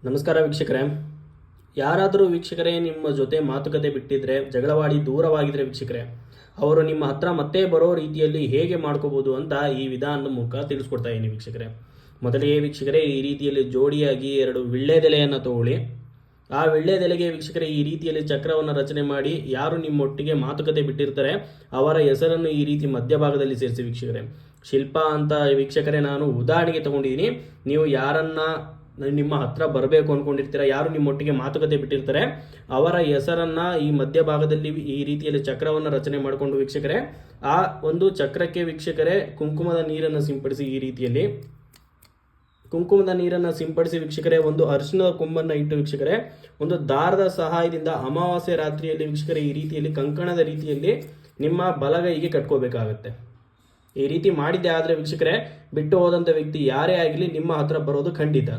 ನಮಸ್ಕಾರ ವೀಕ್ಷಕರೇ. ಯಾರಾದರೂ ವೀಕ್ಷಕರೇ ನಿಮ್ಮ ಜೊತೆ ಮಾತುಕತೆ ಬಿಟ್ಟಿದ್ರೆ, ಜಗಳವಾಡಿ ದೂರವಾಗಿದ್ರೆ ವೀಕ್ಷಕರೇ, ಅವರು ನಿಮ್ಮ ಹತ್ರ ಮತ್ತೆ ಬರೋ ರೀತಿಯಲ್ಲಿ ಹೇಗೆ ಮಾಡ್ಕೋಬಹುದು ಅಂತ ಈ ವಿಧಾನದ ಮೂಲಕ ತಿಳಿಸ್ಕೊಡ್ತಾ ಇದ್ದೀನಿ ವೀಕ್ಷಕರೇ. ಮೊದಲಿಗೆ ವೀಕ್ಷಕರೇ, ಈ ರೀತಿಯಲ್ಲಿ ಜೋಡಿಯಾಗಿ 2 ವಿಳ್ಳೆದೆಲೆಯನ್ನು ತಗೊಳ್ಳಿ. ಆ ವಿಳ್ಳೆದೆಲೆಗೆ ವೀಕ್ಷಕರೇ ಈ ರೀತಿಯಲ್ಲಿ ಚಕ್ರವನ್ನು ರಚನೆ ಮಾಡಿ, ಯಾರು ನಿಮ್ಮೊಟ್ಟಿಗೆ ಮಾತುಕತೆ ಬಿಟ್ಟಿರ್ತಾರೆ ಅವರ ಹೆಸರನ್ನು ಈ ರೀತಿ ಮಧ್ಯಭಾಗದಲ್ಲಿ ಸೇರಿಸಿ ವೀಕ್ಷಕರೇ. ಶಿಲ್ಪ ಅಂತ ವೀಕ್ಷಕರೇ ನಾನು ಉದಾಹರಣೆಗೆ ತಗೊಂಡಿದ್ದೀನಿ. ನೀವು ಯಾರನ್ನ ನಿಮ್ಮ ಹತ್ರ ಬರಬೇಕು ಅಂದ್ಕೊಂಡಿರ್ತೀರ, ಯಾರು ನಿಮ್ಮೊಟ್ಟಿಗೆ ಮಾತುಕತೆ ಬಿಟ್ಟಿರ್ತಾರೆ ಅವರ ಹೆಸರನ್ನ ಈ ಮಧ್ಯಭಾಗದಲ್ಲಿ ಈ ರೀತಿಯಲ್ಲಿ ಚಕ್ರವನ್ನು ರಚನೆ ಮಾಡಿಕೊಂಡು ವೀಕ್ಷಕರೇ, ಆ ಒಂದು ಚಕ್ರಕ್ಕೆ ವೀಕ್ಷಕರೇ ಕುಂಕುಮದ ನೀರನ್ನು ಸಿಂಪಡಿಸಿ. ಈ ರೀತಿಯಲ್ಲಿ ಕುಂಕುಮದ ನೀರನ್ನು ಸಿಂಪಡಿಸಿ ವೀಕ್ಷಕರೇ, ಒಂದು ಅರಿಶಿಣದ ಕೊಂಬನ್ನು ಇಟ್ಟು ವೀಕ್ಷಕರೇ, ಒಂದು ದಾರದ ಸಹಾಯದಿಂದ ಅಮಾವಾಸ್ಯೆ ರಾತ್ರಿಯಲ್ಲಿ ವೀಕ್ಷಕರೇ ಈ ರೀತಿಯಲ್ಲಿ ಕಂಕಣದ ರೀತಿಯಲ್ಲಿ ನಿಮ್ಮ ಬಲಗೈಗೆ ಕಟ್ಕೋಬೇಕಾಗತ್ತೆ. ಈ ರೀತಿ ಮಾಡಿದ್ದೆ ಆದರೆ ವೀಕ್ಷಕರೇ, ಬಿಟ್ಟು ಹೋದಂಥ ವ್ಯಕ್ತಿ ಯಾರೇ ಆಗಲಿ ನಿಮ್ಮ ಹತ್ರ ಬರೋದು ಖಂಡಿತ.